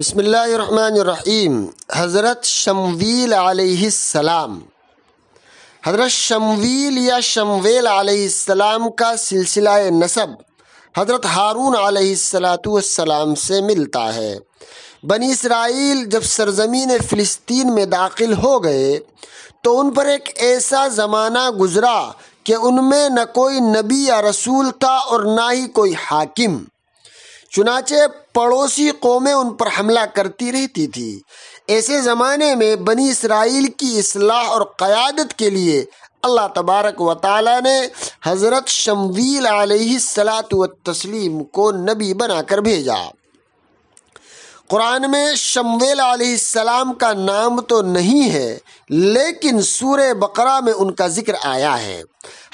بسم اللہ الرحمن الرحیم۔ حضرت شمویل علیہ السلام، حضرت شمویل یا شمویل علیہ السلام کا سلسلہ نسب حضرت ہارون علیہ السلام سے ملتا ہے۔ بنی اسرائیل جب سرزمین فلسطین میں داخل ہو گئے تو ان پر ایک ایسا زمانہ گزرا کہ ان میں نہ کوئی نبی یا رسول تھا اور نہ ہی کوئی حاکم۔ چنانچہ پڑوسی قومیں ان پر حملہ کرتی رہتی تھی۔ ایسے زمانے میں بنی اسرائیل کی اصلاح اور قیادت کے لیے اللہ تبارک و تعالیٰ نے حضرت شمویل علیہ السلام کو نبی بنا کر بھیجا۔ قرآن میں شمویل علیہ السلام کا نام تو نہیں ہے، لیکن سورہ بقرہ میں ان کا ذکر آیا ہے۔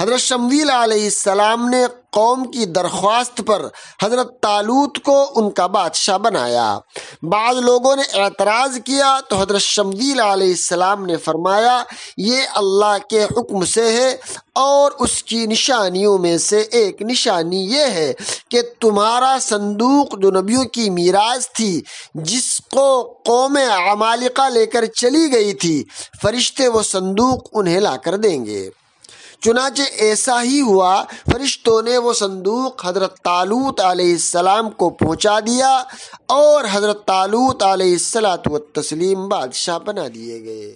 حضرت شمویل علیہ السلام نے قوم کی درخواست پر حضرت طالوت کو ان کا بادشاہ بنایا۔ بعض لوگوں نے اعتراض کیا تو حضرت شمویل علیہ السلام نے فرمایا، یہ اللہ کے حکم سے ہے، اور اس کی نشانیوں میں سے ایک نشانی یہ ہے کہ تمہارا صندوق جو نبیوں کی میراث تھی، جس کو قوم عمالقہ لے کر چلی گئی تھی، فرشتے وہ صندوق انہیں لا کر دیں گے۔ چنانچہ ایسا ہی ہوا، فرشتوں نے وہ صندوق حضرت طالوت علیہ السلام کو پہنچا دیا اور حضرت طالوت علیہ السلام بادشاہ بنا دیے گئے۔